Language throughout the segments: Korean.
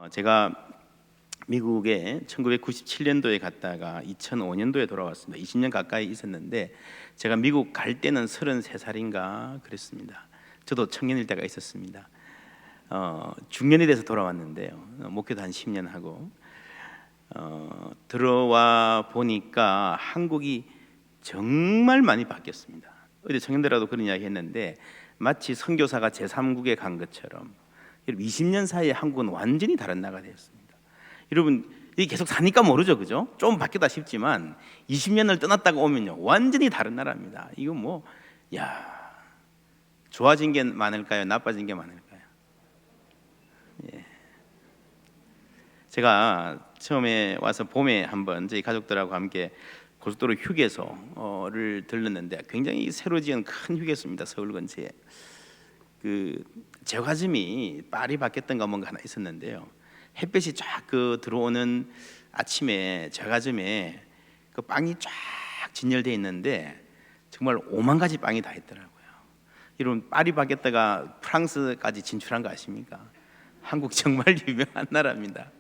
제가 미국에 1997년도에 갔다가 2005년도에 돌아왔습니다. 20년 가까이 있었는데 제가 미국 갈 때는 33살인가 그랬습니다. 저도 청년일 때가 있었습니다. 중년이 돼서 돌아왔는데요. 목회도 한 10년 하고 들어와 보니까 한국이 정말 많이 바뀌었습니다. 어제 청년들하고도 그런 이야기 했는데 마치 선교사가 제3국에 간 것처럼 20년 사이에 한국은 완전히 다른 나라가 되었습니다. 여러분 이게 계속 사니까 모르죠, 그죠? 좀 바뀌었다 싶지만 20년을 떠났다가 오면요 완전히 다른 나라입니다. 이거 뭐 좋아진 게 많을까요? 나빠진 게 많을까요? 제가 처음에 와서 봄에 한번 저희 가족들하고 함께 고속도로 휴게소를 들렀는데 굉장히 새로 지은 큰 휴게소입니다. 서울 근처에. 그 제과점이 빨이 바뀌었던가 뭔가 하나 있었는데요. 햇볕이 쫙 들어오는 아침에 제과점에 그 빵이 쫙 진열되어 있는데 정말 5만 가지 빵이 다 있더라고요. 여러분 빨이 바뀌었다가 프랑스까지 진출한 거 아십니까? 한국 정말 유명한 나라입니다.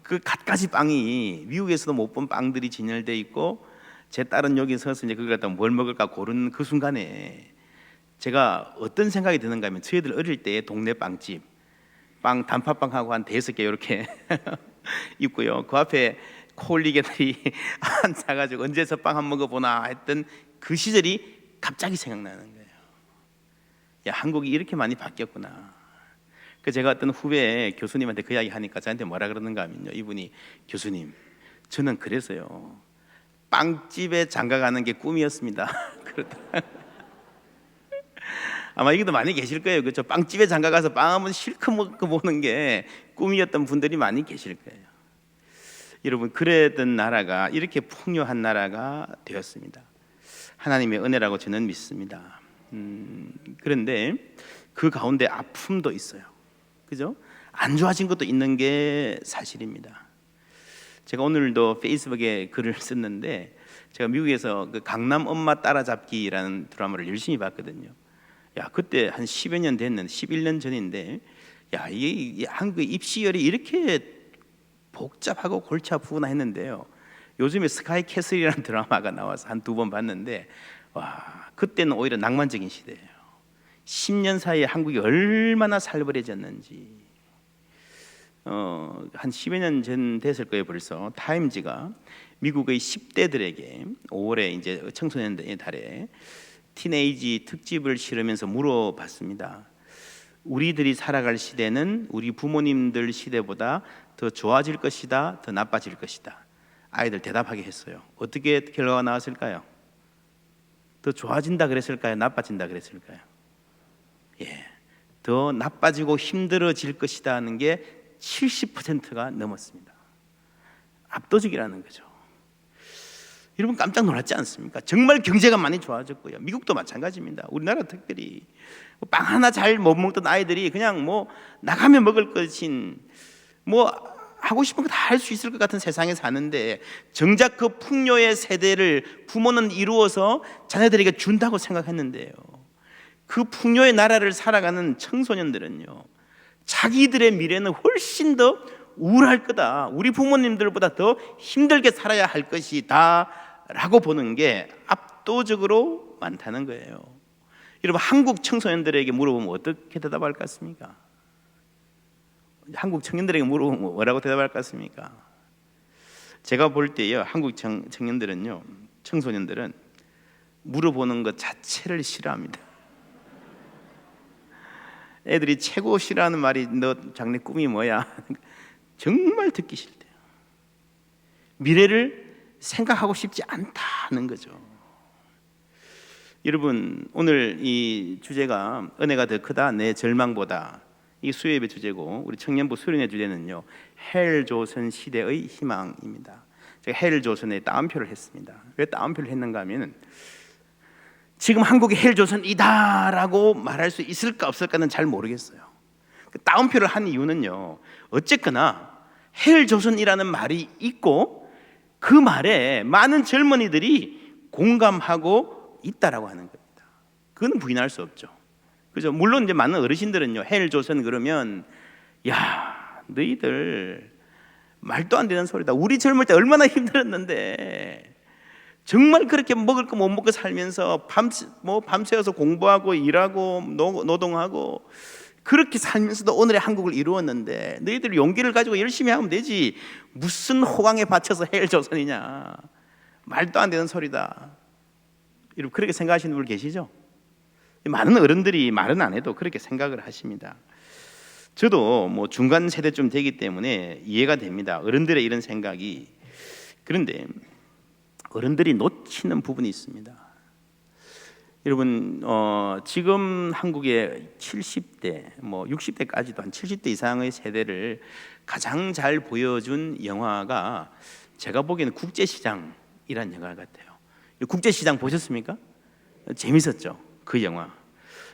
그 갖가지 빵이 미국에서도 못 본 빵들이 진열되어 있고 제 딸은 여기 서서 이제 그걸 갖다 뭘 먹을까 고르는 그 순간에 제가 어떤 생각이 드는가 하면 저희들 어릴 때 동네 빵집 빵 단팥빵하고 한 5개 이렇게 있고요. 그 앞에 콜리게들이 앉아가지고 언제서 빵 한 먹어보나 했던 그 시절이 갑자기 생각나는 거예요. 야, 한국이 이렇게 많이 바뀌었구나. 그 제가 어떤 후배 교수님한테 그 이야기 하니까 저한테 뭐라 그러는가 하면요, 이분이 교수님 저는 그래서요 빵집에 장가가는 게 꿈이었습니다. 그렇다. 아마 여기도 많이 계실 거예요. 그렇죠? 빵집에 장가가서 빵 한번 실컷 먹어보는 게 꿈이었던 분들이 많이 계실 거예요. 여러분 그랬던 나라가 이렇게 풍요한 나라가 되었습니다. 하나님의 은혜라고 저는 믿습니다. 그런데 그 가운데 아픔도 있어요. 그죠? 안 좋아진 것도 있는 게 사실입니다. 제가 오늘도 페이스북에 글을 썼는데 제가 미국에서 그 강남 엄마 따라잡기라는 드라마를 열심히 봤거든요. 야, 그때 한 10여 년 됐는데 11년 전인데 야, 이게 한국의 입시열이 이렇게 복잡하고 골치 아프구나 했는데요. 요즘에 스카이 캐슬이라는 드라마가 나와서 한 2번 봤는데 와, 그때는 오히려 낭만적인 시대예요. 10년 사이에 한국이 얼마나 살벌해졌는지. 한 10여 년 전 됐을 거예요. 벌써 타임지가 미국의 10대들에게 5월에 이제 청소년의 달에 티네이지 특집을 실으면서 물어봤습니다. 우리들이 살아갈 시대는 우리 부모님들 시대보다 더 좋아질 것이다, 더 나빠질 것이다. 아이들 대답하게 했어요. 어떻게 결과가 나왔을까요? 더 좋아진다 그랬을까요? 나빠진다 그랬을까요? 더 나빠지고 힘들어질 것이다 하는 게 70%가 넘었습니다. 압도적이라는 거죠. 여러분 깜짝 놀랐지 않습니까? 정말 경제가 많이 좋아졌고요. 미국도 마찬가지입니다. 우리나라 특별히 빵 하나 잘 못 먹던 아이들이 그냥 뭐 나가면 먹을 것인 뭐 하고 싶은 거 다 할 수 있을 것 같은 세상에 사는데 정작 그 풍요의 세대를 부모는 이루어서 자녀들에게 준다고 생각했는데요. 그 풍요의 나라를 살아가는 청소년들은요 자기들의 미래는 훨씬 더 우울할 거다, 우리 부모님들보다 더 힘들게 살아야 할 것이다 라고 보는 게 압도적으로 많다는 거예요. 여러분 한국 청소년들에게 물어보면 어떻게 대답할 것 같습니까? 한국 청년들에게 물어보면 뭐라고 대답할 것 같습니까? 제가 볼 때요 한국 청년들은요, 청소년들은 물어보는 것 자체를 싫어합니다. 애들이 최고 싫어하는 말이 너 장래 꿈이 뭐야? 정말 듣기 싫대요. 미래를 생각하고 싶지 않다는 거죠. 여러분 오늘 이 주제가 은혜가 더 크다 내 절망보다, 이 수요예배 주제고 우리 청년부 수련회 주제는요 헬조선 시대의 희망입니다. 제가 헬조선에 따옴표를 했습니다. 왜 따옴표를 했는가 하면 지금 한국이 헬조선이다라고 말할 수 있을까 없을까는 잘 모르겠어요. 따옴표를 한 이유는요 어쨌거나 헬조선이라는 말이 있고 그 말에 많은 젊은이들이 공감하고 있다라고 하는 겁니다. 그건 부인할 수 없죠. 그죠? 물론 이제 많은 어르신들은요 헬조선 그러면 야 너희들 말도 안 되는 소리다. 우리 젊을 때 얼마나 힘들었는데 정말 그렇게 먹을 거 못 먹고 살면서 밤새워서 공부하고 일하고 노동하고 그렇게 살면서도 오늘의 한국을 이루었는데 너희들 용기를 가지고 열심히 하면 되지 무슨 호강에 받쳐서 해일 조선이냐. 말도 안 되는 소리다. 여러분 그렇게 생각하시는 분 계시죠? 많은 어른들이 말은 안 해도 그렇게 생각을 하십니다. 저도 뭐 중간 세대쯤 되기 때문에 이해가 됩니다. 어른들의 이런 생각이. 그런데 어른들이 놓치는 부분이 있습니다. 여러분 지금 한국의 70대, 뭐 60대까지도 한 70대 이상의 세대를 가장 잘 보여준 영화가 제가 보기에는 국제시장이라는 영화 같아요. 국제시장 보셨습니까? 재밌었죠, 그 영화.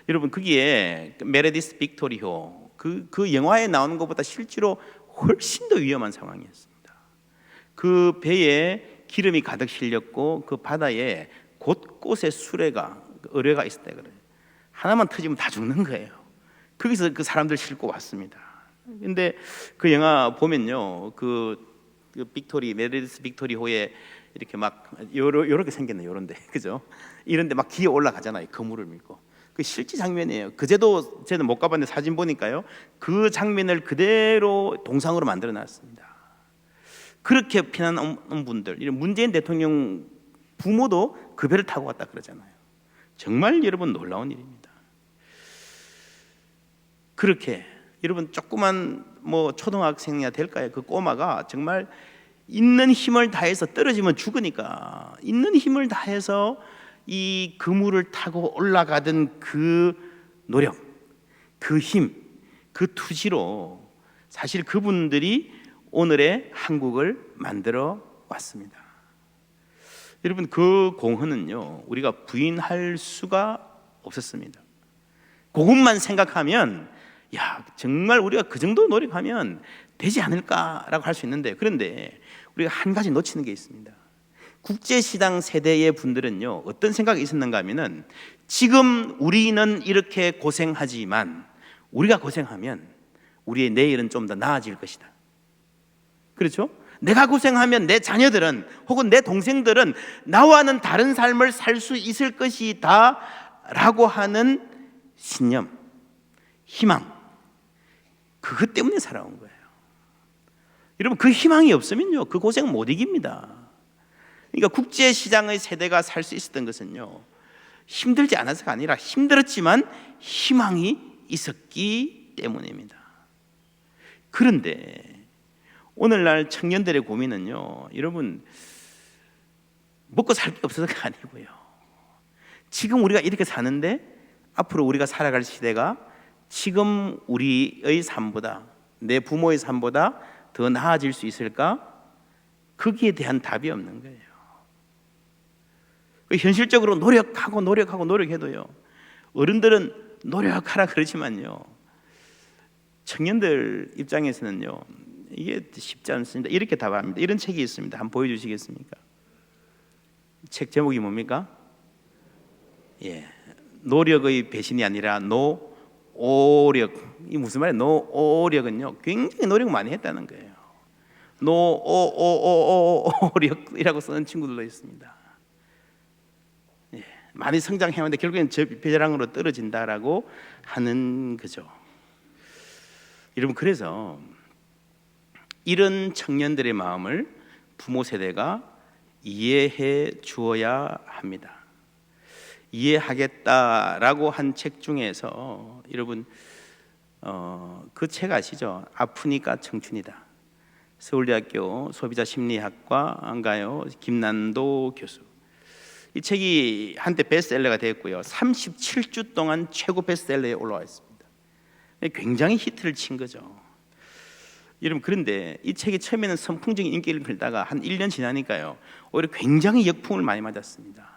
여러분 거기에 메레디스 빅토리호 그 영화에 나오는 것보다 실제로 훨씬 더 위험한 상황이었습니다. 그 배에 기름이 가득 실렸고 그 바다에 곳곳에 의뢰가 있었다 그래요. 하나만 터지면 다 죽는 거예요. 거기서 그 사람들 싣고 왔습니다. 근데 그 영화 보면요, 그 메레디스 빅토리호에 이렇게 막 요렇게 생겼네, 요런데, 그죠? 이런데 막 기어 올라가잖아요, 그물을 밀고. 그 실제 장면이에요. 그제도 저는 못 가봤는데 사진 보니까요, 그 장면을 그대로 동상으로 만들어놨습니다. 그렇게 피난온 분들, 이런 문재인 대통령 부모도 그 배를 타고 왔다 그러잖아요. 정말 여러분 놀라운 일입니다. 그렇게 여러분 조그만 뭐 초등학생이야 될까요? 그 꼬마가 정말 있는 힘을 다해서 떨어지면 죽으니까 있는 힘을 다해서 이 그물을 타고 올라가던 그 노력, 그 힘, 그 투지로 사실 그분들이 오늘의 한국을 만들어 왔습니다. 여러분 그 공헌은요 우리가 부인할 수가 없었습니다. 그것만 생각하면 야 정말 우리가 그 정도 노력하면 되지 않을까라고 할 수 있는데, 그런데 우리가 한 가지 놓치는 게 있습니다. 국제시장 세대의 분들은요 어떤 생각이 있었는가 하면은 지금 우리는 이렇게 고생하지만 우리가 고생하면 우리의 내일은 좀 더 나아질 것이다. 그렇죠? 내가 고생하면 내 자녀들은 혹은 내 동생들은 나와는 다른 삶을 살 수 있을 것이다 라고 하는 신념, 희망, 그것 때문에 살아온 거예요. 여러분 그 희망이 없으면요 그 고생 못 이깁니다. 그러니까 국제시장의 세대가 살 수 있었던 것은요 힘들지 않아서가 아니라 힘들었지만 희망이 있었기 때문입니다. 그런데 오늘날 청년들의 고민은요 여러분 먹고 살 게 없어서가 아니고요, 지금 우리가 이렇게 사는데 앞으로 우리가 살아갈 시대가 지금 우리의 삶보다, 내 부모의 삶보다 더 나아질 수 있을까? 거기에 대한 답이 없는 거예요. 현실적으로 노력해도요 어른들은 노력하라 그러지만요 청년들 입장에서는요 이게 쉽지 않습니다. 이렇게 답합니다. 이런 책이 있습니다. 한번 보여주시겠습니까? 책 제목이 뭡니까? 예, 노력의 배신이 아니라 노오력. 이 무슨 말이에요? 노오력은요 굉장히 노력 많이 했다는 거예요. 노오력이라고 쓰는 친구들도 있습니다. 예, 많이 성장해왔는데 결국엔 저 배랑으로 떨어진다라고 하는 거죠. 여러분 그래서 이런 청년들의 마음을 부모 세대가 이해해 주어야 합니다. 이해하겠다라고 한 책 중에서 여러분 그 책 아시죠? 아프니까 청춘이다. 서울대학교 소비자 심리학과인가요? 김난도 교수. 이 책이 한때 베스트셀러가 되었고요 37주 동안 최고 베스트셀러에 올라와 있습니다. 굉장히 히트를 친 거죠. 여러분 그런데 이 책이 처음에는 선풍적인 인기를 끌다가 한 1년 지나니까요 오히려 굉장히 역풍을 많이 맞았습니다.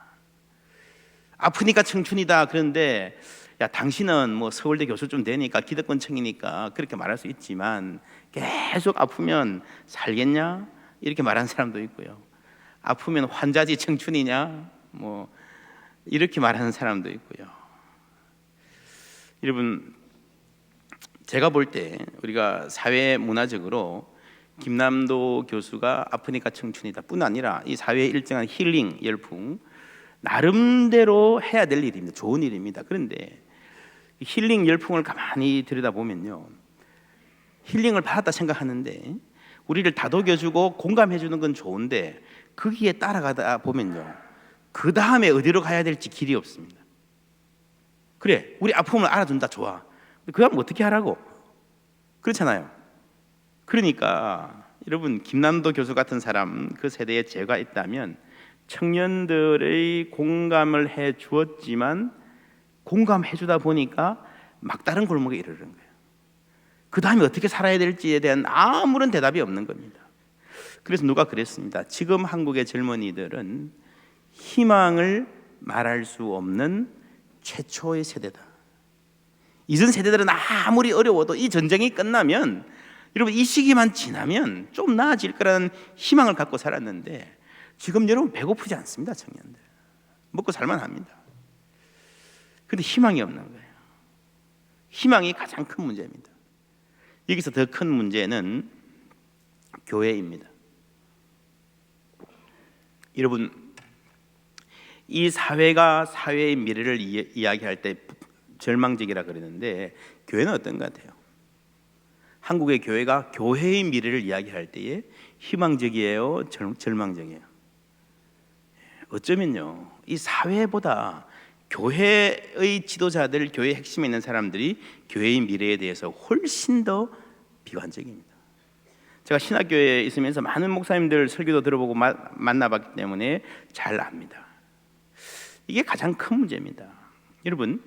아프니까 청춘이다. 그런데 야 당신은 뭐 서울대 교수 좀 되니까 기득권층이니까 그렇게 말할 수 있지만 계속 아프면 살겠냐? 이렇게 말하는 사람도 있고요, 아프면 환자지 청춘이냐? 뭐 이렇게 말하는 사람도 있고요. 여러분 제가 볼 때 우리가 사회 문화적으로 김남도 교수가 아프니까 청춘이다 뿐 아니라 이 사회의 일정한 힐링 열풍 나름대로 해야 될 일입니다. 좋은 일입니다. 그런데 힐링 열풍을 가만히 들여다보면요, 힐링을 받았다 생각하는데 우리를 다독여주고 공감해주는 건 좋은데 거기에 따라가다 보면요, 그 다음에 어디로 가야 될지 길이 없습니다. 그래, 우리 아픔을 알아준다, 좋아. 그 다음 어떻게 하라고? 그렇잖아요. 그러니까 여러분, 김남도 교수 같은 사람, 그 세대에 제가 있다면 청년들의 공감을 해 주었지만 공감해 주다 보니까 막다른 골목에 이르는 거예요. 그 다음에 어떻게 살아야 될지에 대한 아무런 대답이 없는 겁니다. 그래서 누가 그랬습니다. 지금 한국의 젊은이들은 희망을 말할 수 없는 최초의 세대다. 이전 세대들은 아무리 어려워도 이 전쟁이 끝나면, 여러분, 이 시기만 지나면 좀 나아질 거라는 희망을 갖고 살았는데 지금 여러분 배고프지 않습니다. 청년들 먹고 살만합니다. 그런데 희망이 없는 거예요. 희망이 가장 큰 문제입니다. 여기서 더 큰 문제는 교회입니다. 여러분, 이 사회가 사회의 미래를 이야기할 때 절망적이라 그러는데 교회는 어떤 것 같아요? 한국의 교회가 교회의 미래를 이야기할 때에 희망적이에요? 절망적이에요? 어쩌면요, 이 사회보다 교회의 지도자들, 교회의 핵심에 있는 사람들이 교회의 미래에 대해서 훨씬 더 비관적입니다. 제가 신학교에 있으면서 많은 목사님들 설교도 들어보고 만나봤기 때문에 잘 압니다. 이게 가장 큰 문제입니다. 여러분,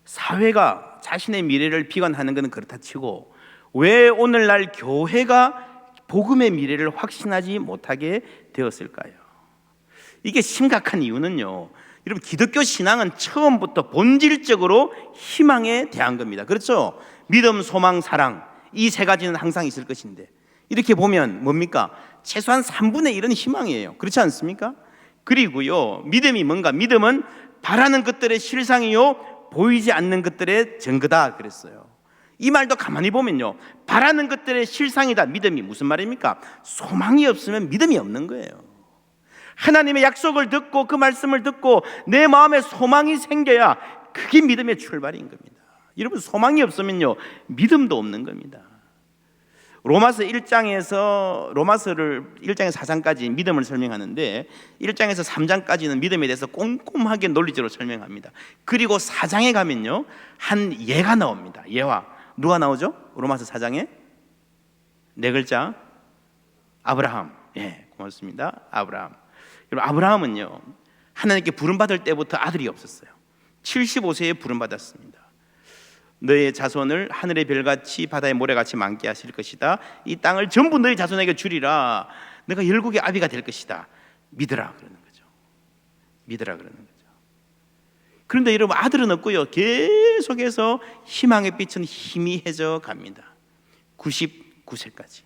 사회가 자신의 미래를 비관하는 것은 그렇다 치고 왜 오늘날 교회가 복음의 미래를 확신하지 못하게 되었을까요? 이게 심각한 이유는요, 여러분, 기독교 신앙은 처음부터 본질적으로 희망에 대한 겁니다. 그렇죠? 믿음, 소망, 사랑, 이 세 가지는 항상 있을 것인데 이렇게 보면 뭡니까? 최소한 3분의 1은 희망이에요. 그렇지 않습니까? 그리고요, 믿음이 뭔가? 믿음은 바라는 것들의 실상이요 보이지 않는 것들의 증거다 그랬어요. 이 말도 가만히 보면요, 바라는 것들의 실상이다. 믿음이 무슨 말입니까? 소망이 없으면 믿음이 없는 거예요. 하나님의 약속을 듣고 그 말씀을 듣고 내 마음에 소망이 생겨야 그게 믿음의 출발인 겁니다. 여러분, 소망이 없으면요 믿음도 없는 겁니다. 로마서 1장에서 4장까지 믿음을 설명하는데 1장에서 3장까지는 믿음에 대해서 꼼꼼하게 논리적으로 설명합니다. 그리고 4장에 가면요 한 예가 나옵니다. 예화. 누가 나오죠? 로마서 4장에 네 글자, 아브라함. 예, 고맙습니다. 아브라함. 여러분, 아브라함은요 하나님께 부름받을 때부터 아들이 없었어요. 75세에 부름받았습니다. 너의 자손을 하늘의 별같이 바다의 모래같이 많게 하실 것이다. 이 땅을 전부 너의 자손에게 주리라. 내가 열국의 아비가 될 것이다. 믿으라 그러는 거죠. 믿으라 그러는 거죠. 그런데 여러분, 아들은 없고요 계속해서 희망의 빛은 희미해져 갑니다. 99세까지.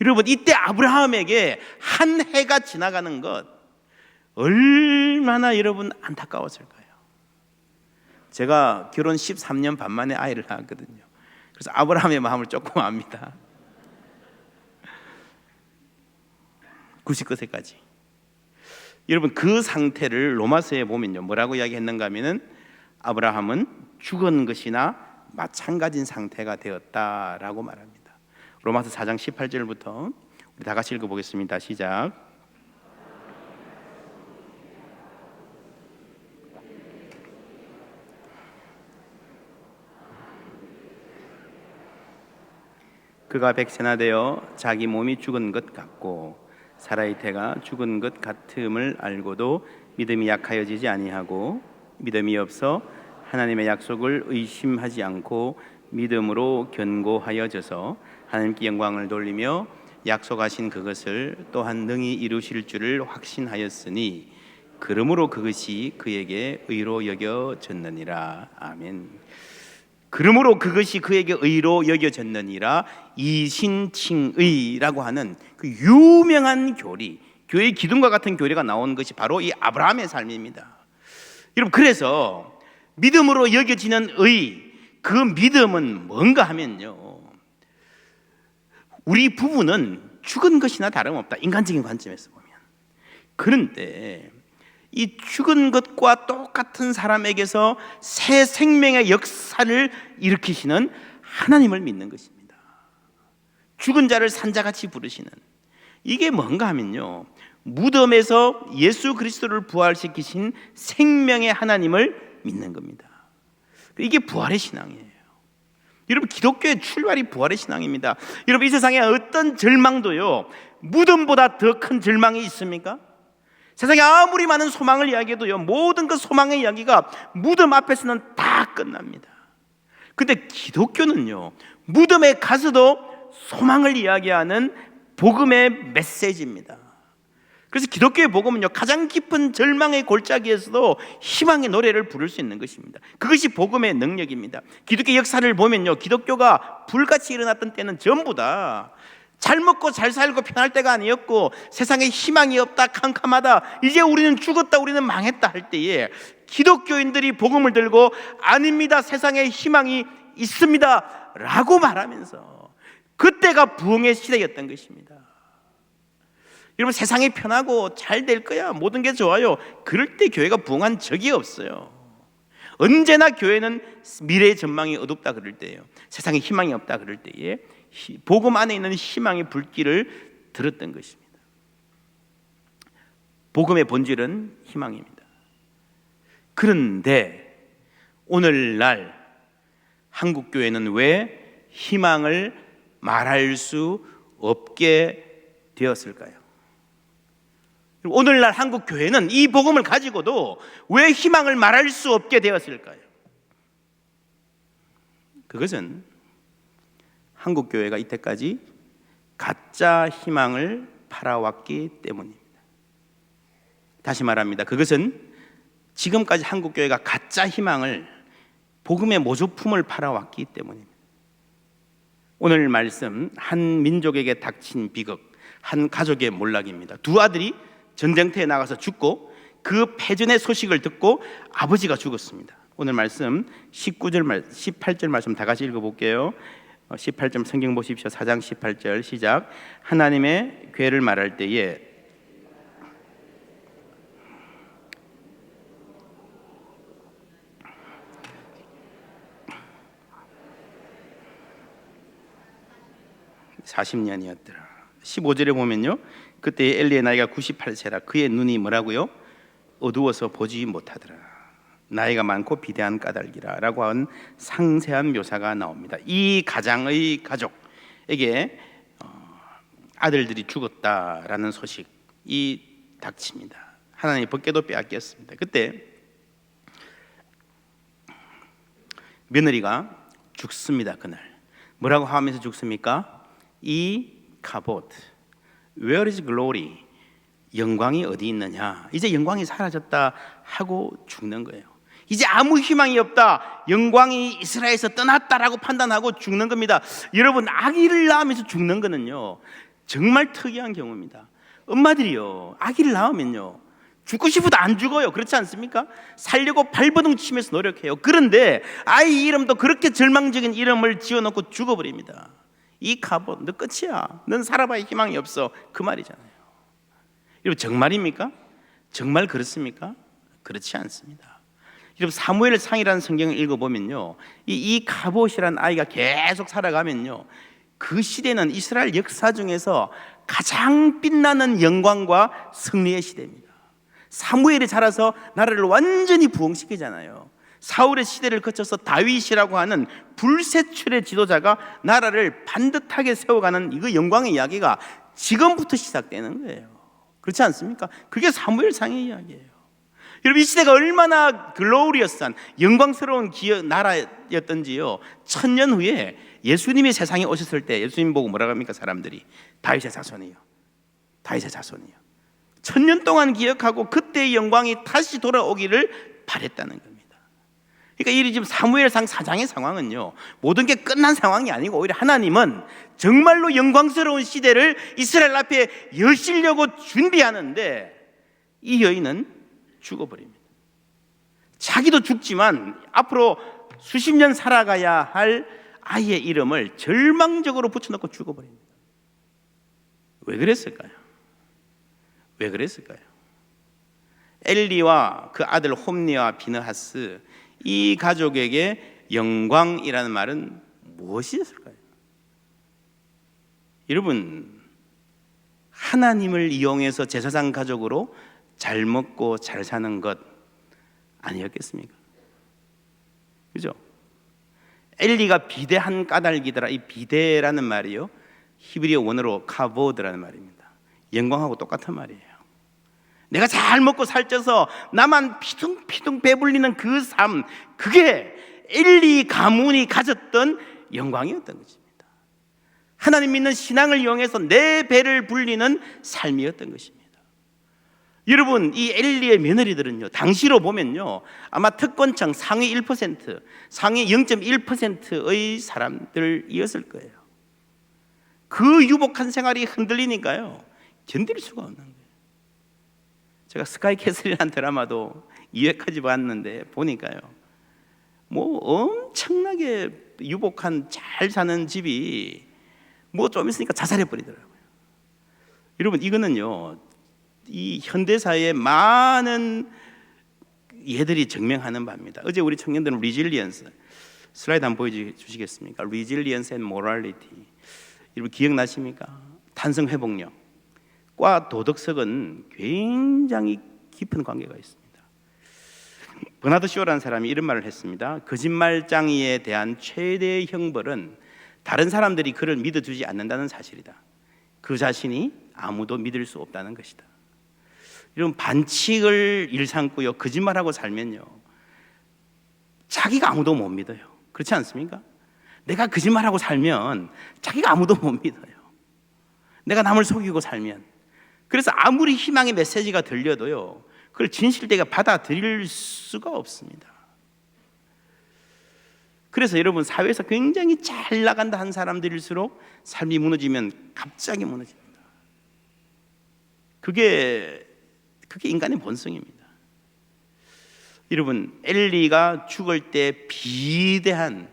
여러분, 이때 아브라함에게 한 해가 지나가는 것 얼마나 여러분 안타까웠을까요? 제가 결혼 13년 반 만에 아이를 낳았거든요. 그래서 아브라함의 마음을 조금 압니다. 99세까지. 여러분, 그 상태를 로마서에 보면요 뭐라고 이야기했는가 하면은 아브라함은 죽은 것이나 마찬가지인 상태가 되었다라고 말합니다. 로마서 4장 18절부터 우리 다 같이 읽어보겠습니다. 시작. 그가 백세나 되어 자기 몸이 죽은 것 같고 사라의 태가 죽은 것 같음을 알고도 믿음이 약하여지지 아니하고 믿음이 없어 하나님의 약속을 의심하지 않고 믿음으로 견고하여져서 하나님께 영광을 돌리며 약속하신 그것을 또한 능히 이루실 줄을 확신하였으니 그러므로 그것이 그에게 의로 여겨졌느니라. 아멘. 그러므로 그것이 그에게 의로 여겨졌느니라. 이신칭의라고 하는 그 유명한 교리, 교회의 기둥과 같은 교리가 나온 것이 바로 이 아브라함의 삶입니다. 여러분, 그래서 믿음으로 여겨지는 의, 그 믿음은 뭔가 하면요, 우리 부부는 죽은 것이나 다름없다, 인간적인 관점에서 보면. 그런데 이 죽은 것과 똑같은 사람에게서 새 생명의 역사를 일으키시는 하나님을 믿는 것입니다. 죽은 자를 산자같이 부르시는, 이게 뭔가 하면요, 무덤에서 예수 그리스도를 부활시키신 생명의 하나님을 믿는 겁니다. 이게 부활의 신앙이에요. 여러분, 기독교의 출발이 부활의 신앙입니다. 여러분, 이 세상에 어떤 절망도요, 무덤보다 더 큰 절망이 있습니까? 세상에 아무리 많은 소망을 이야기해도요, 모든 그 소망의 이야기가 무덤 앞에서는 다 끝납니다. 근데 기독교는요, 무덤에 가서도 소망을 이야기하는 복음의 메시지입니다. 그래서 기독교의 복음은요, 가장 깊은 절망의 골짜기에서도 희망의 노래를 부를 수 있는 것입니다. 그것이 복음의 능력입니다. 기독교 역사를 보면요, 기독교가 불같이 일어났던 때는 전부 다 잘 먹고 잘 살고 편할 때가 아니었고, 세상에 희망이 없다, 캄캄하다, 이제 우리는 죽었다, 우리는 망했다 할 때에 기독교인들이 복음을 들고 아닙니다, 세상에 희망이 있습니다 라고 말하면서, 그때가 부흥의 시대였던 것입니다. 여러분, 세상이 편하고 잘 될 거야, 모든 게 좋아요, 그럴 때 교회가 부흥한 적이 없어요. 언제나 교회는 미래의 전망이 어둡다 그럴 때예요, 세상에 희망이 없다 그럴 때에 복음 안에 있는 희망의 불길을 들었던 것입니다. 복음의 본질은 희망입니다. 그런데 오늘날 한국교회는 왜 희망을 말할 수 없게 되었을까요? 오늘날 한국교회는 이 복음을 가지고도 왜 희망을 말할 수 없게 되었을까요? 그것은 한국교회가 이때까지 가짜 희망을 팔아왔기 때문입니다. 다시 말합니다. 그것은 지금까지 한국교회가 가짜 희망을, 복음의 모조품을 팔아왔기 때문입니다. 오늘 말씀, 한 민족에게 닥친 비극, 한 가족의 몰락입니다. 두 아들이 전쟁터에 나가서 죽고, 그 패전의 소식을 듣고 아버지가 죽었습니다. 오늘 말씀 19절, 18절 말씀 다 같이 읽어볼게요. 18절 성경 보십시오. 4장 18절 시작. 하나님의 괴를 말할 때에 (40년이었더라) 15절에 보면요, 그때 엘리의 나이가 98세라 그의 눈이 뭐라고요? 어두워서 보지 못하더라. 나이가 많고 비대한 까닭이라 라고 한 상세한 묘사가 나옵니다. 이 가장의 가족에게 아들들이 죽었다라는 소식이 닥칩니다. 하나님이 벗겨도 빼앗겼습니다. 그때 며느리가 죽습니다. 그날 뭐라고 하면서 죽습니까? 이 카봇, Where is glory? 영광이 어디 있느냐? 이제 영광이 사라졌다 하고 죽는 거예요. 이제 아무 희망이 없다, 영광이 이스라엘에서 떠났다라고 판단하고 죽는 겁니다. 여러분, 아기를 낳으면서 죽는 거는요, 정말 특이한 경우입니다. 엄마들이요, 아기를 낳으면요, 죽고 싶어도 안 죽어요. 그렇지 않습니까? 살려고 발버둥 치면서 노력해요. 그런데 아이 이름도 그렇게 절망적인 이름을 지어놓고 죽어버립니다. 이 카봇, 너 끝이야, 넌 살아봐야 희망이 없어, 그 말이잖아요. 여러분, 정말입니까? 정말 그렇습니까? 그렇지 않습니다. 여러분, 사무엘 상이라는 성경을 읽어보면요, 이 가봇이라는 아이가 계속 살아가면요, 그 시대는 이스라엘 역사 중에서 가장 빛나는 영광과 승리의 시대입니다. 사무엘이 자라서 나라를 완전히 부흥시키잖아요. 사울의 시대를 거쳐서 다윗이라고 하는 불세출의 지도자가 나라를 반듯하게 세워가는 이 영광의 이야기가 지금부터 시작되는 거예요. 그렇지 않습니까? 그게 사무엘상의 이야기예요. 여러분, 이 시대가 얼마나 글로리어스한 영광스러운 나라였던지요, 1000년 후에 예수님이 세상에 오셨을 때 예수님 보고 뭐라고 합니까? 사람들이 다윗의 자손이요, 다윗의 자손이요. 1000년 동안 기억하고 그때의 영광이 다시 돌아오기를 바랬다는 겁니다. 그러니까 이 지금 사무엘상 4장의 상황은요, 모든 게 끝난 상황이 아니고 오히려 하나님은 정말로 영광스러운 시대를 이스라엘 앞에 여시려고 준비하는데, 이 여인은 죽어버립니다. 자기도 죽지만 앞으로 수십 년 살아가야 할 아이의 이름을 절망적으로 붙여놓고 죽어버립니다. 왜 그랬을까요? 왜 그랬을까요? 엘리와 그 아들 홈리와 비느하스, 이 가족에게 영광이라는 말은 무엇이었을까요? 여러분, 하나님을 이용해서 제사장 가족으로 잘 먹고 잘 사는 것 아니었겠습니까? 그죠? 엘리가 비대한 까닭이더라. 이 비대라는 말이요, 히브리어 원어로 카보드라는 말입니다. 영광하고 똑같은 말이에요. 내가 잘 먹고 살쪄서 나만 피둥피둥 배불리는 그 삶, 그게 엘리 가문이 가졌던 영광이었던 것입니다. 하나님 믿는 신앙을 이용해서 내 배를 불리는 삶이었던 것입니다. 여러분, 이 엘리의 며느리들은요, 당시로 보면요, 아마 특권층 상위 1%, 상위 0.1%의 사람들이었을 거예요. 그 유복한 생활이 흔들리니까요, 견딜 수가 없는 거예요. 제가 스카이캐슬이라는 드라마도 2회까지 봤는데 보니까요, 뭐 엄청나게 유복한 잘 사는 집이 뭐 좀 있으니까 자살해 버리더라고요. 여러분, 이거는요, 이 현대사의 많은 예들이 증명하는 바입니다. 어제 우리 청년들은 리질리언스, 슬라이드 한번 보여주시겠습니까? 리질리언스 앤 모랄리티. 여러분 기억나십니까? 탄성 회복력과 도덕성은 굉장히 깊은 관계가 있습니다. 버나드 쇼라는 사람이 이런 말을 했습니다. 거짓말장이에 대한 최대의 형벌은 다른 사람들이 그를 믿어주지 않는다는 사실이다. 그 자신이 아무도 믿을 수 없다는 것이다. 이런 반칙을 일삼고요, 거짓말하고 살면요, 자기가 아무도 못 믿어요. 그렇지 않습니까? 내가 거짓말하고 살면 자기가 아무도 못 믿어요. 내가 남을 속이고 살면. 그래서 아무리 희망의 메시지가 들려도요, 그걸 진실되게 받아들일 수가 없습니다. 그래서 여러분, 사회에서 굉장히 잘 나간다 한 사람들일수록 삶이 무너지면 갑자기 무너집니다. 그게 인간의 본성입니다. 여러분, 엘리가 죽을 때 비대한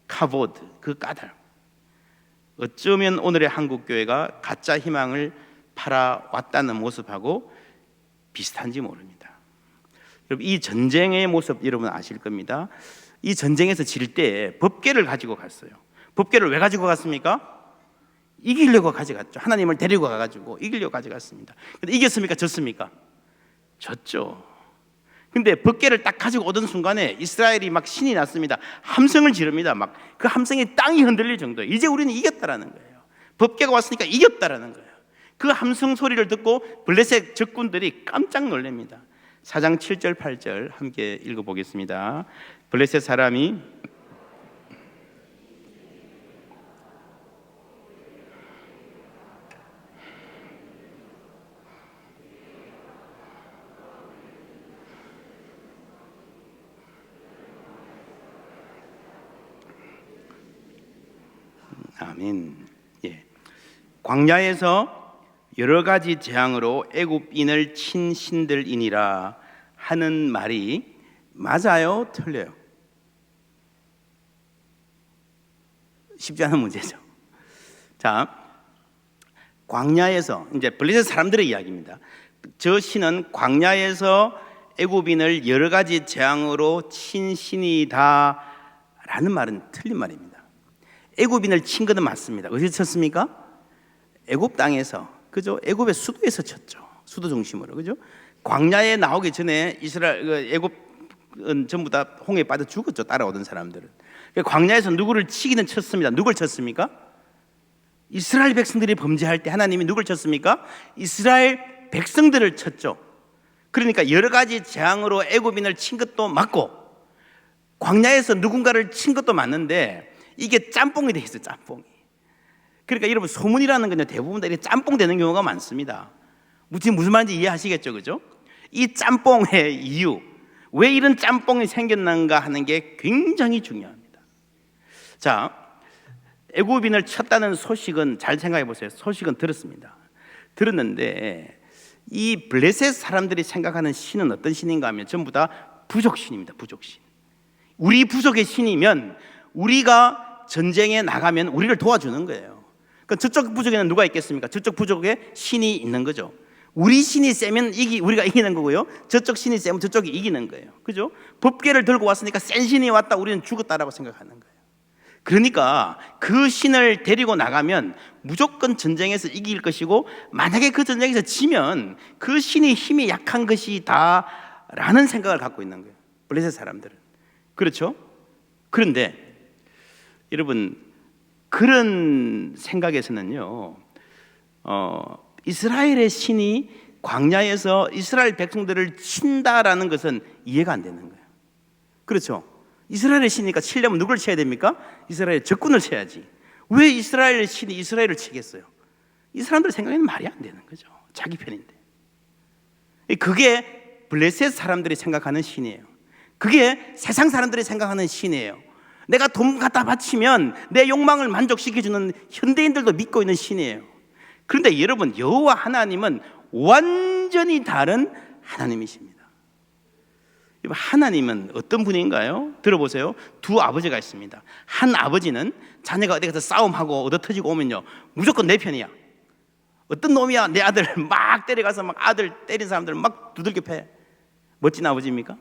카보드, 그 까닭, 어쩌면 오늘의 한국교회가 가짜 희망을 팔아왔다는 모습하고 비슷한지 모릅니다. 여러분, 이 전쟁의 모습 여러분 아실 겁니다. 이 전쟁에서 질 때 법궤를 가지고 갔어요. 법궤를 왜 가지고 갔습니까? 이기려고 가져갔죠. 하나님을 데리고 가가지고 이기려고 가져갔습니다. 근데 이겼습니까? 졌습니까? 졌죠. 근데 법궤를 딱 가지고 오던 순간에 이스라엘이 막 신이 났습니다. 함성을 지릅니다. 막 그 함성이 땅이 흔들릴 정도예요. 이제 우리는 이겼다라는 거예요. 법궤가 왔으니까 이겼다라는 거예요. 그 함성 소리를 듣고 블레셋 적군들이 깜짝 놀랍니다. 4장 7절 8절 함께 읽어보겠습니다. 블레셋 사람이 아멘. 예. 광야에서 여러 가지 재앙으로 애굽인을 친 신들이니라 하는 말이 맞아요, 틀려요? 쉽지 않은 문제죠. 자, 광야에서, 이제 블레셋 사람들의 이야기입니다. 저 신은 광야에서 애굽인을 여러 가지 재앙으로 친 신이다 라는 말은 틀린 말입니다. 애굽인을 친 것은 맞습니다. 어디서 쳤습니까? 애굽 땅에서, 그죠? 애굽의 수도에서 쳤죠. 수도 중심으로, 그죠? 광야에 나오기 전에 이스라엘, 애굽은 전부 다 홍해에 빠져 죽었죠. 따라오던 사람들은. 광야에서 누구를 치기는 쳤습니다. 누굴 쳤습니까? 이스라엘 백성들이 범죄할 때 하나님이 누굴 쳤습니까? 이스라엘 백성들을 쳤죠. 그러니까 여러 가지 재앙으로 애굽인을 친 것도 맞고, 광야에서 누군가를 친 것도 맞는데 이게 짬뽕이 돼 있어요. 짬뽕이. 그러니까 여러분, 소문이라는 건 대부분 다 이렇게 짬뽕 되는 경우가 많습니다. 무슨 말인지 이해하시겠죠, 그죠? 이 짬뽕의 이유, 왜 이런 짬뽕이 생겼는가 하는 게 굉장히 중요합니다. 자, 애굽인을 쳤다는 소식은 잘 생각해 보세요. 소식은 들었습니다. 들었는데 이 블레셋 사람들이 생각하는 신은 어떤 신인가 하면 전부 다 부족신입니다. 부족신. 우리 부족의 신이면 우리가 전쟁에 나가면 우리를 도와주는 거예요. 그러니까 저쪽 부족에는 누가 있겠습니까? 저쪽 부족에 신이 있는 거죠. 우리 신이 세면 우리가 이기는 거고요, 저쪽 신이 세면 저쪽이 이기는 거예요. 그죠? 법궤를 들고 왔으니까 센 신이 왔다, 우리는 죽었다라고 생각하는 거예요. 그러니까 그 신을 데리고 나가면 무조건 전쟁에서 이길 것이고, 만약에 그 전쟁에서 지면 그 신이 힘이 약한 것이다 라는 생각을 갖고 있는 거예요, 블레셋 사람들은. 그렇죠? 그런데 여러분, 그런 생각에서는요, 이스라엘의 신이 광야에서 이스라엘 백성들을 친다라는 것은 이해가 안 되는 거예요. 그렇죠? 이스라엘의 신이니까 치려면 누굴 쳐야 됩니까? 이스라엘의 적군을 쳐야지. 왜 이스라엘의 신이 이스라엘을 치겠어요? 이 사람들 생각에는 말이 안 되는 거죠. 자기 편인데. 그게 블레셋 사람들이 생각하는 신이에요. 그게 세상 사람들이 생각하는 신이에요. 내가 돈 갖다 바치면 내 욕망을 만족시켜주는 현대인들도 믿고 있는 신이에요. 그런데 여러분, 여호와 하나님은 완전히 다른 하나님이십니다. 하나님은 어떤 분인가요? 들어보세요. 두 아버지가 있습니다. 한 아버지는 자녀가 어디 가서 싸움하고 얻어터지고 오면요, 무조건 내 편이야. 어떤 놈이야 내 아들 막 때려가서 막 아들 때린 사람들 막 두들겨 패. 멋진 아버지입니까?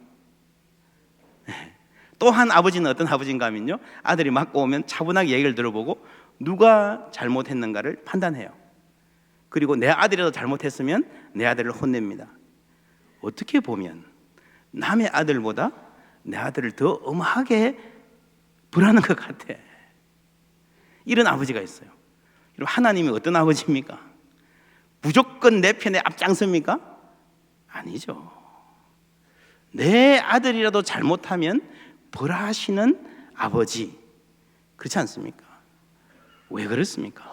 또 한 아버지는 어떤 아버지인가 하면요, 아들이 맞고 오면 차분하게 얘기를 들어보고 누가 잘못했는가를 판단해요. 그리고 내 아들이라도 잘못했으면 내 아들을 혼냅니다. 어떻게 보면 남의 아들보다 내 아들을 더 엄하게 벌하는 것 같아. 이런 아버지가 있어요. 하나님이 어떤 아버지입니까? 무조건 내 편에 앞장섭니까? 아니죠. 내 아들이라도 잘못하면 벌하시는 아버지. 그렇지 않습니까? 왜 그렇습니까?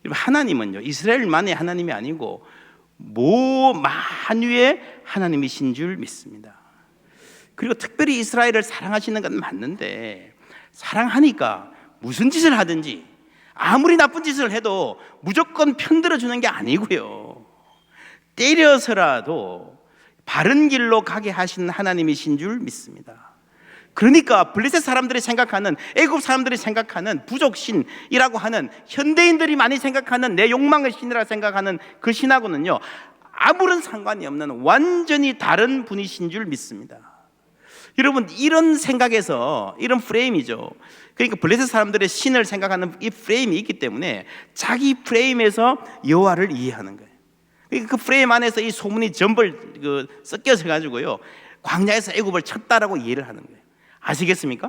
하나님은요, 이스라엘만의 하나님이 아니고 만유의 하나님이신 줄 믿습니다. 그리고 특별히 이스라엘을 사랑하시는 건 맞는데, 사랑하니까 무슨 짓을 하든지 아무리 나쁜 짓을 해도 무조건 편들어 주는 게 아니고요, 때려서라도 바른 길로 가게 하시는 하나님이신 줄 믿습니다. 그러니까 블레셋 사람들이 생각하는, 애굽 사람들이 생각하는 부족신이라고 하는, 현대인들이 많이 생각하는 내 욕망의 신이라 생각하는 그 신하고는요, 아무런 상관이 없는 완전히 다른 분이신 줄 믿습니다. 여러분, 이런 생각에서, 이런 프레임이죠. 그러니까 블레셋 사람들의 신을 생각하는 이 프레임이 있기 때문에 자기 프레임에서 여호와를 이해하는 거예요. 그러니까 그 프레임 안에서 이 소문이 전부 섞여서 가지고요, 광야에서 애굽을 쳤다라고 이해를 하는 거예요. 아시겠습니까?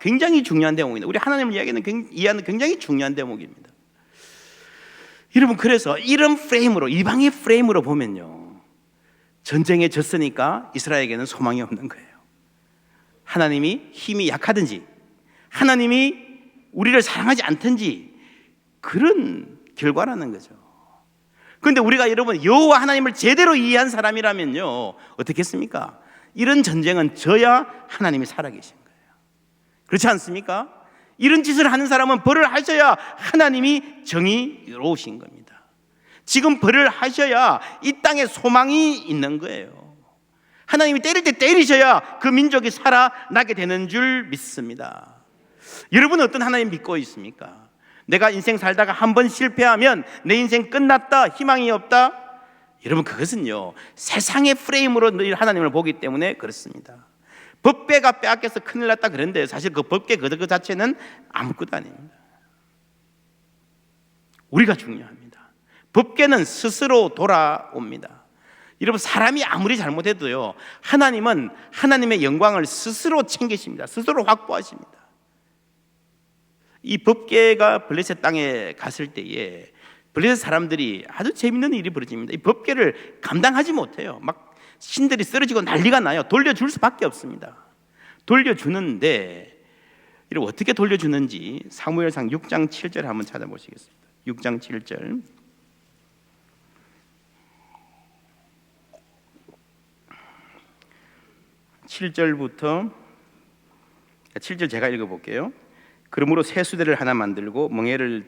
굉장히 중요한 대목입니다. 우리 하나님을 이해하는 굉장히 중요한 대목입니다. 여러분, 그래서 이런 프레임으로, 이방의 프레임으로 보면요, 전쟁에 졌으니까 이스라엘에게는 소망이 없는 거예요. 하나님이 힘이 약하든지 하나님이 우리를 사랑하지 않든지 그런 결과라는 거죠. 그런데 우리가 여러분, 여호와 하나님을 제대로 이해한 사람이라면요, 어떻겠습니까? 이런 전쟁은 져야 하나님이 살아계신 거예요. 그렇지 않습니까? 이런 짓을 하는 사람은 벌을 하셔야 하나님이 정의로우신 겁니다. 지금 벌을 하셔야 이 땅에 소망이 있는 거예요. 하나님이 때릴 때 때리셔야 그 민족이 살아나게 되는 줄 믿습니다. 여러분은 어떤 하나님 믿고 있습니까? 내가 인생 살다가 한 번 실패하면 내 인생 끝났다, 희망이 없다? 여러분, 그것은요, 세상의 프레임으로 늘 하나님을 보기 때문에 그렇습니다. 법궤가 빼앗겨서 큰일 났다 그런데 사실 그 법궤 그 자체는 아무것도 아닙니다. 우리가 중요합니다. 법궤는 스스로 돌아옵니다. 여러분, 사람이 아무리 잘못해도요, 하나님은 하나님의 영광을 스스로 챙기십니다. 스스로 확보하십니다. 이 법궤가 블레셋 땅에 갔을 때에 블레셋 사람들이 아주 재밌는 일이 벌어집니다. 이 법궤를 감당하지 못해요. 막 신들이 쓰러지고 난리가 나요. 돌려줄 수밖에 없습니다. 돌려주는데, 이걸 어떻게 돌려주는지 사무엘상 6장 7절 한번 찾아보시겠습니다. 6장 7절. (7절부터) 7절 제가 읽어볼게요. 그러므로 새 수대를 하나 만들고 멍에를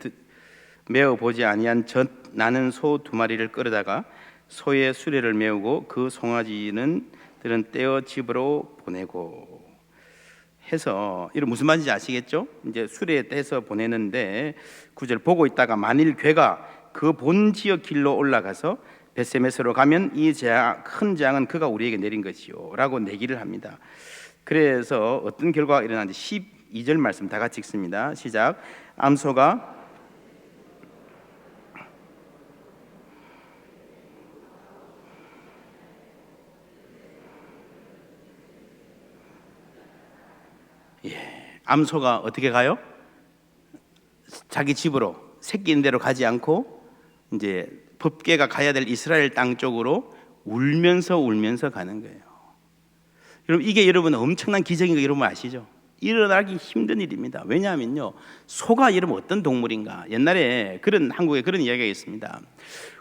메어 보지 아니한 젖 나는 소 2마리를 끌어다가 소의 수레를 메우고 그 송아지는 들은 떼어 집으로 보내고, 해서 이런 무슨 말인지 아시겠죠? 이제 수레해서 보내는데 9절 보고 있다가 만일 괴가 그 본 지역 길로 올라가서 벳세메스로 가면 이 큰 재앙은 그가 우리에게 내린 것이요 라고 내기를 합니다. 그래서 어떤 결과가 일어나는지 12절 말씀 다 같이 읽습니다. 시작. 암소가 암소가 어떻게 가요? 자기 집으로 새끼인 대로 가지 않고 이제 법궤가 가야 될 이스라엘 땅 쪽으로 울면서 가는 거예요. 여러분 이게 여러분 엄청난 기적인 거 여러분 아시죠? 일어나기 힘든 일입니다. 왜냐하면요, 소가 여러분 어떤 동물인가? 옛날에 한국에 그런 이야기가 있습니다.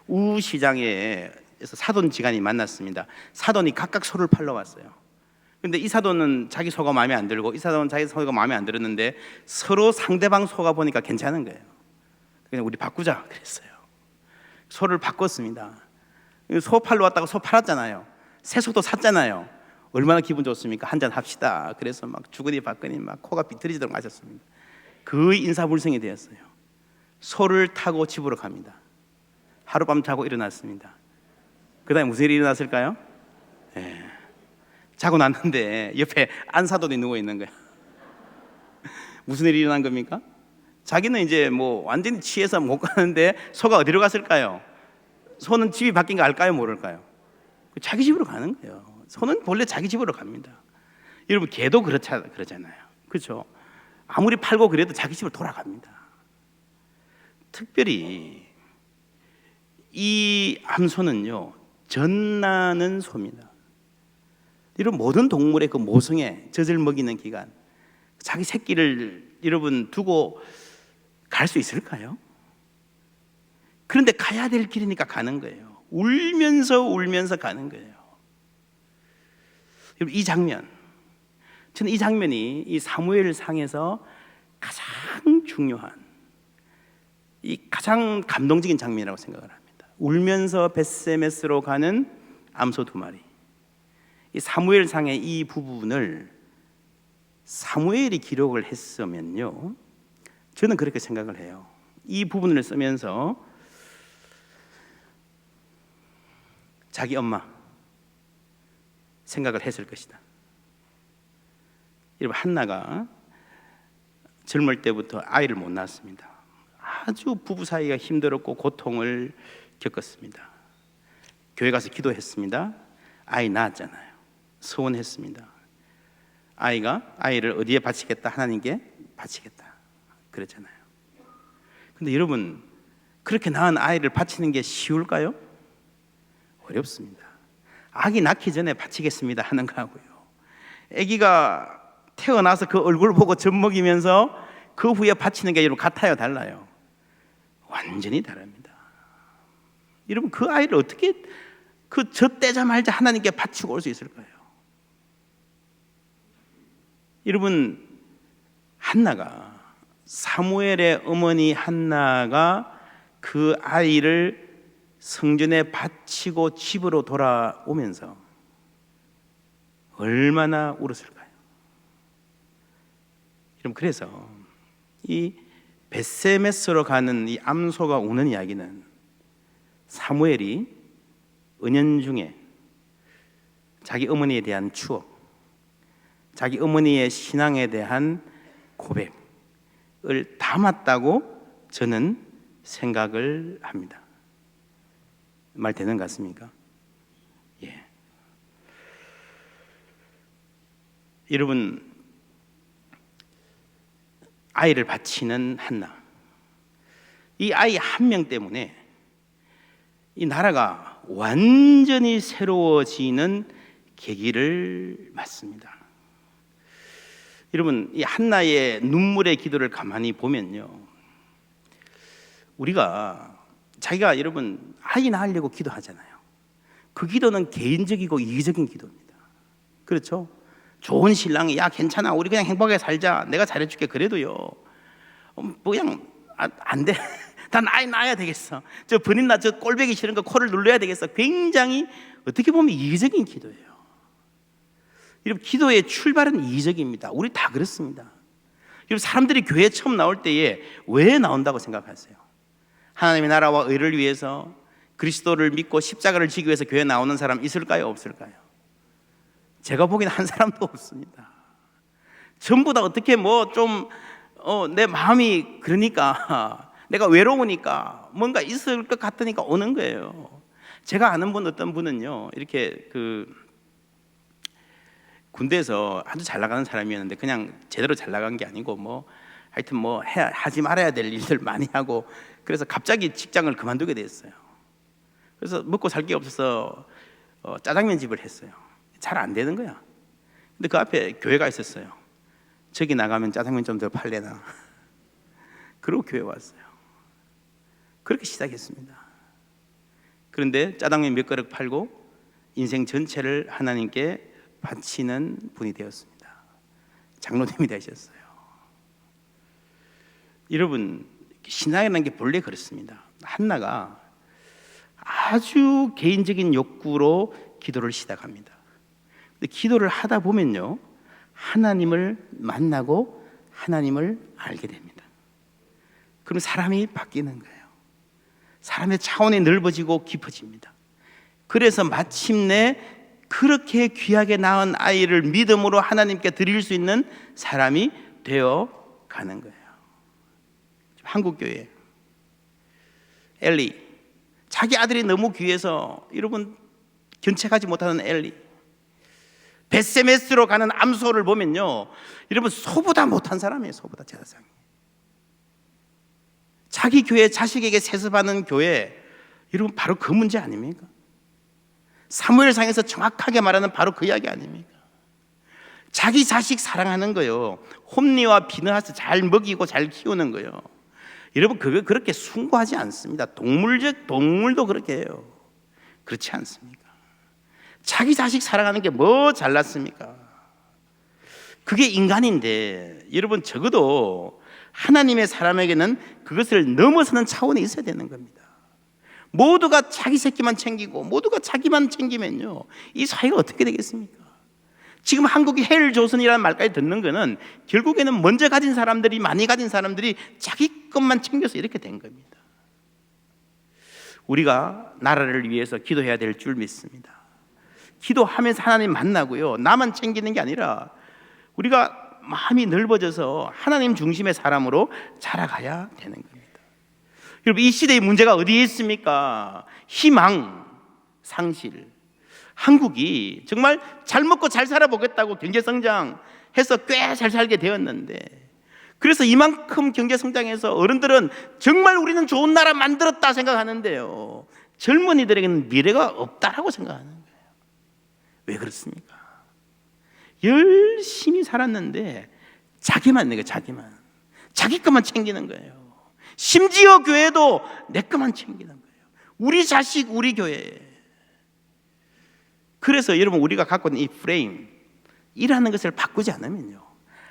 우시장에서 사돈지간이 만났습니다. 사돈이 각각 소를 팔러 왔어요. 근데 이 사돈은 자기 소가 마음에 안 들고 이 사돈은 자기 소가 마음에 안 들었는데 서로 상대방 소가 보니까 괜찮은 거예요. 그냥 우리 바꾸자 그랬어요. 소를 바꿨습니다. 소 팔러 왔다가 소 팔았잖아요. 새 소도 샀잖아요. 얼마나 기분 좋습니까? 한잔 합시다. 그래서 막 주거니 받거니 막 코가 비틀어지도록 마셨습니다. 그 인사불성이 되었어요. 소를 타고 집으로 갑니다. 하룻밤 자고 일어났습니다. 그 다음에 무슨 일이 일어났을까요? 자고 났는데 옆에 안사돈이 누워 있는 거야. 무슨 일이 일어난 겁니까? 자기는 이제 뭐 완전히 취해서 못 가는데 소가 어디로 갔을까요? 소는 집이 바뀐 거 알까요? 모를까요? 자기 집으로 가는 거예요. 소는 본래 자기 집으로 갑니다. 여러분 개도 그러잖아요. 그렇죠? 아무리 팔고 그래도 자기 집으로 돌아갑니다. 특별히 이 암소는요, 젖나는 소입니다. 이런 모든 동물의 그 모성애, 젖을 먹이는 기간, 자기 새끼를 여러분 두고 갈 수 있을까요? 그런데 가야 될 길이니까 가는 거예요. 울면서 가는 거예요. 여러분 이 장면, 저는 이 장면이 이 사무엘상에서 가장 중요한, 이 가장 감동적인 장면이라고 생각을 합니다. 울면서 벳세메스로 가는 암소 2마리. 이 사무엘상의 이 부분을 사무엘이 기록을 했으면요, 저는 그렇게 생각을 해요. 이 부분을 쓰면서 자기 엄마 생각을 했을 것이다. 여러분 한나가 젊을 때부터 아이를 못 낳았습니다. 아주 부부 사이가 힘들었고 고통을 겪었습니다. 교회 가서 기도했습니다. 아이 낳았잖아요. 소원했습니다. 아이를 어디에 바치겠다? 하나님께 바치겠다 그랬잖아요. 근데 여러분 그렇게 낳은 아이를 바치는 게 쉬울까요? 어렵습니다. 아기 낳기 전에 바치겠습니다 하는 거하고요, 아기가 태어나서 그 얼굴 보고 젖 먹이면서 그 후에 바치는 게 여러분 같아요, 달라요? 완전히 다릅니다. 여러분 그 아이를 어떻게 그 젖 떼자마자 하나님께 바치고 올 수 있을까요? 여러분 한나가, 사무엘의 어머니 한나가 그 아이를 성전에 바치고 집으로 돌아오면서 얼마나 울었을까요? 여러분 그래서 이 벳세메스로 가는 이 암소가 우는 이야기는 사무엘이 은연중에 자기 어머니에 대한 추억, 자기 어머니의 신앙에 대한 고백을 담았다고 저는 생각을 합니다. 말 되는 것 같습니까? 예. 여러분 아이를 바치는 한나, 이 아이 한 명 때문에 이 나라가 완전히 새로워지는 계기를 맞습니다. 여러분 이 한나의 눈물의 기도를 가만히 보면요, 우리가 자기가 여러분 아이 낳으려고 기도하잖아요. 그 기도는 개인적이고 이기적인 기도입니다. 그렇죠? 좋은 신랑이 야 괜찮아 우리 그냥 행복하게 살자 내가 잘해줄게 그래도요 그냥 안 돼. 난 아이 낳아야 되겠어. 저 번인 나 저 꼴배기 싫은 거 코를 눌러야 되겠어. 굉장히 어떻게 보면 이기적인 기도예요. 여러분, 기도의 출발은 이기적입니다. 우리 다 그렇습니다. 여러분, 사람들이 교회에 처음 나올 때에 왜 나온다고 생각하세요? 하나님의 나라와 의를 위해서, 그리스도를 믿고 십자가를 지기 위해서 교회에 나오는 사람 있을까요? 없을까요? 제가 보기에는 한 사람도 없습니다. 전부 다 어떻게 내 마음이 그러니까, 내가 외로우니까, 뭔가 있을 것 같으니까 오는 거예요. 제가 아는 어떤 분은요, 이렇게 군대에서 아주 잘 나가는 사람이었는데, 그냥 제대로 잘 나간 게 아니고 하여튼 하지 말아야 될 일들 많이 하고, 그래서 갑자기 직장을 그만두게 됐어요. 그래서 먹고 살 게 없어서 짜장면 집을 했어요. 잘 안 되는 거야. 근데 그 앞에 교회가 있었어요. 저기 나가면 짜장면 좀 더 팔래나. 그러고 교회 왔어요. 그렇게 시작했습니다. 그런데 짜장면 몇 그릇 팔고 인생 전체를 하나님께 바치는 분이 되었습니다. 장로님이 되셨어요. 여러분, 신앙이라는 게 본래 그렇습니다. 한나가 아주 개인적인 욕구로 기도를 시작합니다. 근데 기도를 하다 보면요, 하나님을 만나고 하나님을 알게 됩니다. 그럼 사람이 바뀌는 거예요. 사람의 차원이 넓어지고 깊어집니다. 그래서 마침내 그렇게 귀하게 낳은 아이를 믿음으로 하나님께 드릴 수 있는 사람이 되어 가는 거예요. 한국교회 엘리, 자기 아들이 너무 귀해서, 여러분, 견책하지 못하는 엘리, 베세메스로 가는 암소를 보면요, 여러분, 소보다 못한 사람이에요. 소보다 제사장이. 자기 교회 자식에게 세습하는 교회, 여러분, 바로 그 문제 아닙니까? 사무엘상에서 정확하게 말하는 바로 그 이야기 아닙니까? 자기 자식 사랑하는 거요, 홈리와 비느하스 잘 먹이고 잘 키우는 거요. 여러분, 그거 그렇게 숭고하지 않습니다. 동물도 그렇게 해요. 그렇지 않습니까? 자기 자식 사랑하는 게 뭐 잘났습니까? 그게 인간인데, 여러분, 적어도 하나님의 사람에게는 그것을 넘어서는 차원에 있어야 되는 겁니다. 모두가 자기 새끼만 챙기고 모두가 자기만 챙기면요, 이 사회가 어떻게 되겠습니까? 지금 한국이 헬조선이라는 말까지 듣는 거는 결국에는 먼저 가진 사람들이, 많이 가진 사람들이 자기 것만 챙겨서 이렇게 된 겁니다. 우리가 나라를 위해서 기도해야 될 줄 믿습니다. 기도하면서 하나님 만나고요, 나만 챙기는 게 아니라 우리가 마음이 넓어져서 하나님 중심의 사람으로 자라가야 되는 겁니다. 여러분, 이 시대의 문제가 어디에 있습니까? 희망, 상실. 한국이 정말 잘 먹고 잘 살아보겠다고 경제성장해서 꽤 잘 살게 되었는데, 그래서 이만큼 경제성장해서 어른들은 정말 우리는 좋은 나라 만들었다 생각하는데요, 젊은이들에게는 미래가 없다라고 생각하는 거예요. 왜 그렇습니까? 열심히 살았는데 자기만 내가 자기 것만 챙기는 거예요. 심지어 교회도 내 것만 챙기는 거예요. 우리 자식, 우리 교회. 그래서 여러분, 우리가 갖고 있는 이 프레임, 일하는 것을 바꾸지 않으면요,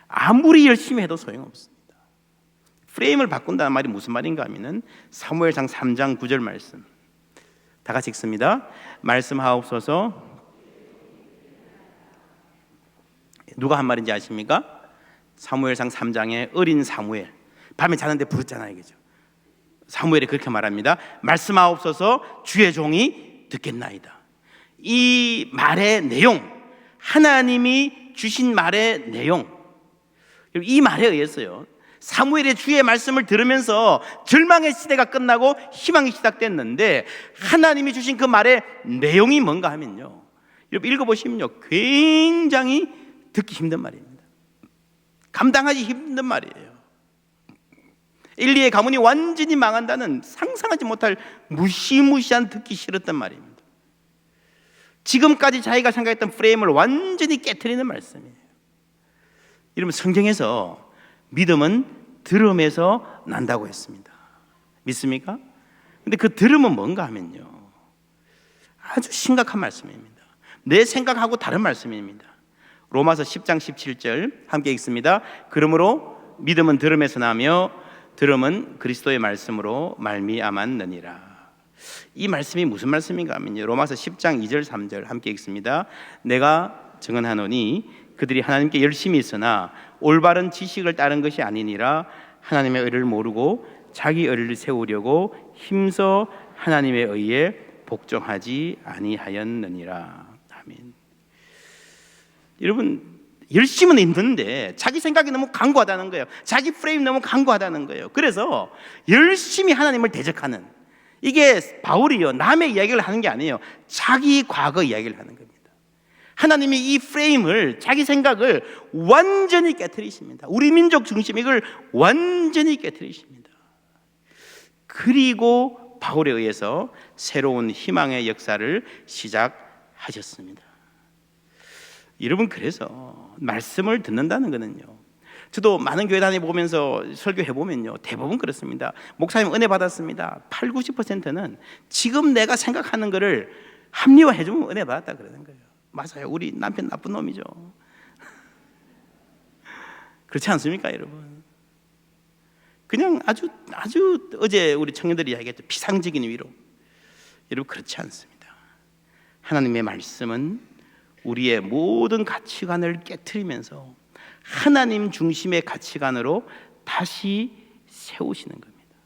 아무리 열심히 해도 소용없습니다. 프레임을 바꾼다는 말이 무슨 말인가 하면은 사무엘상 3장 9절 말씀, 다 같이 읽습니다. 말씀하옵소서. 누가 한 말인지 아십니까? 사무엘상 3장의 어린 사무엘, 밤에 자는데 부르잖아요, 그죠? 사무엘이 그렇게 말합니다. 말씀하옵소서, 주의 종이 듣겠나이다. 이 말의 내용, 하나님이 주신 말의 내용, 이 말에 의해서요, 사무엘의 주의 말씀을 들으면서 절망의 시대가 끝나고 희망이 시작됐는데, 하나님이 주신 그 말의 내용이 뭔가 하면요, 여러분 읽어보시면요, 굉장히 듣기 힘든 말입니다. 감당하기 힘든 말이에요. 엘리의 가문이 완전히 망한다는 상상하지 못할 무시무시한, 듣기 싫었던 말입니다. 지금까지 자기가 생각했던 프레임을 완전히 깨트리는 말씀이에요. 여러분, 성경에서 믿음은 들음에서 난다고 했습니다. 믿습니까? 근데 그 들음은 뭔가 하면요, 아주 심각한 말씀입니다. 내 생각하고 다른 말씀입니다. 로마서 10장 17절 함께 읽습니다. 그러므로 믿음은 들음에서 나며 들음은 그리스도의 말씀으로 말미암았느니라. 이 말씀이 무슨 말씀인가 하면요, 로마서 10장 2절 3절 함께 읽습니다. 내가 증언하노니 그들이 하나님께 열심히 있으나 올바른 지식을 따른 것이 아니니라. 하나님의 의를 모르고 자기 의를 세우려고 힘써 하나님의 의에 복종하지 아니하였느니라. 아멘. 여러분, 열심은 있는데 자기 생각이 너무 강고하다는 거예요. 자기 프레임이 너무 강고하다는 거예요. 그래서 열심히 하나님을 대적하는, 이게 바울이요, 남의 이야기를 하는 게 아니에요. 자기 과거 이야기를 하는 겁니다. 하나님이 이 프레임을, 자기 생각을 완전히 깨트리십니다. 우리 민족 중심, 이걸 완전히 깨트리십니다. 그리고 바울에 의해서 새로운 희망의 역사를 시작하셨습니다. 여러분, 그래서 말씀을 듣는다는 것은요, 저도 많은 교회 다녀보면서 설교해보면요, 대부분 그렇습니다. 목사님 은혜 받았습니다. 8, 90%는 지금 내가 생각하는 것을 합리화해주면 은혜 받았다 그러는 거예요. 맞아요. 우리 남편 나쁜 놈이죠. 그렇지 않습니까, 여러분? 그냥 아주 어제 우리 청년들이 이야기했죠. 피상적인 위로. 여러분, 그렇지 않습니다. 하나님의 말씀은 우리의 모든 가치관을 깨트리면서 하나님 중심의 가치관으로 다시 세우시는 겁니다.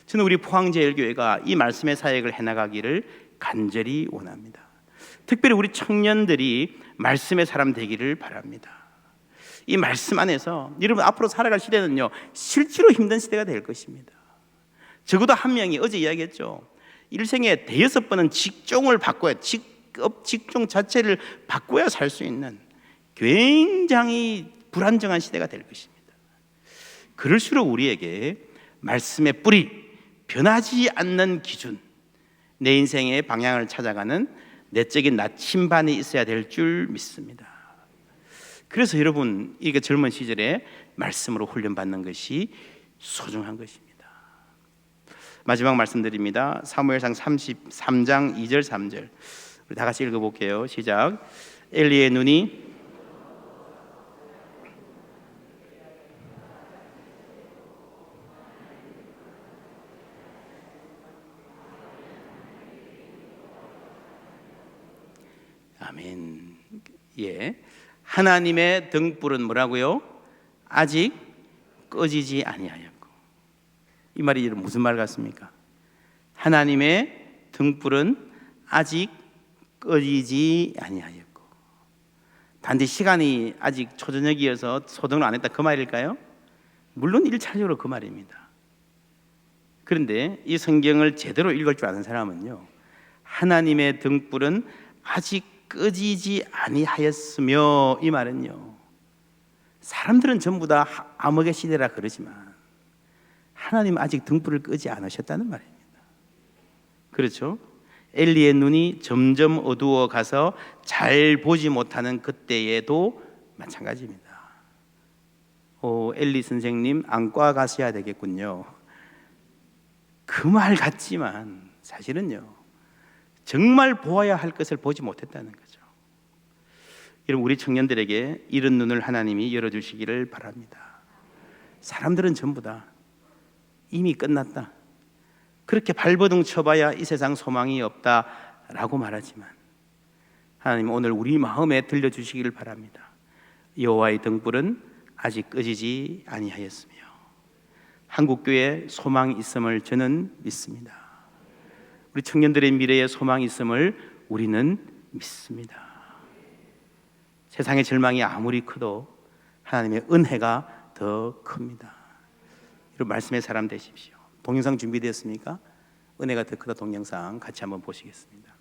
저는 우리 포항제일교회가 이 말씀의 사역을 해나가기를 간절히 원합니다. 특별히 우리 청년들이 말씀의 사람 되기를 바랍니다. 이 말씀 안에서 여러분 앞으로 살아갈 시대는요, 실제로 힘든 시대가 될 것입니다. 적어도 한 명이 어제 이야기했죠. 일생에 대여섯 번은 직종을 바꿔야, 직종 자체를 바꿔야 살 수 있는 굉장히 불안정한 시대가 될 것입니다. 그럴수록 우리에게 말씀의 뿌리, 변하지 않는 기준, 내 인생의 방향을 찾아가는 내적인 나침반이 있어야 될 줄 믿습니다. 그래서 여러분, 이게 젊은 시절에 말씀으로 훈련받는 것이 소중한 것입니다. 마지막 말씀드립니다. 사무엘상 33장 2절 3절 우리 다 같이 읽어볼게요. 시작. 엘리의 눈이 아멘. 예, 하나님의 등불은 뭐라고요? 아직 꺼지지 아니하였고. 이 말이 무슨 말 같습니까? 하나님의 등불은 아직 꺼지지 아니하였고. 단지 시간이 아직 초저녁이어서 소등을 안 했다, 그 말일까요? 물론 일차적으로 그 말입니다. 그런데 이 성경을 제대로 읽을 줄 아는 사람은요, 하나님의 등불은 아직 꺼지지 아니하였으며, 이 말은요, 사람들은 전부 다 암흑의 시대라 그러지만 하나님은 아직 등불을 끄지 않으셨다는 말입니다. 그렇죠? 엘리의 눈이 점점 어두워 가서 잘 보지 못하는 그때에도 마찬가지입니다. 엘리 선생님 안과 가셔야 되겠군요. 그 말 같지만 사실은요, 정말 보아야 할 것을 보지 못했다는 거죠. 여러분, 우리 청년들에게 이런 눈을 하나님이 열어주시기를 바랍니다. 사람들은 전부 다 이미 끝났다, 그렇게 발버둥 쳐봐야 이 세상 소망이 없다라고 말하지만 하나님 오늘 우리 마음에 들려주시기를 바랍니다. 여호와의 등불은 아직 꺼지지 아니하였으며 한국교회에 소망이 있음을 저는 믿습니다. 우리 청년들의 미래에 소망이 있음을 우리는 믿습니다. 세상의 절망이 아무리 커도 하나님의 은혜가 더 큽니다. 여러분, 말씀의 사람 되십시오. 동영상 준비되었습니까? 은혜가 더 크다 동영상 같이 한번 보시겠습니다.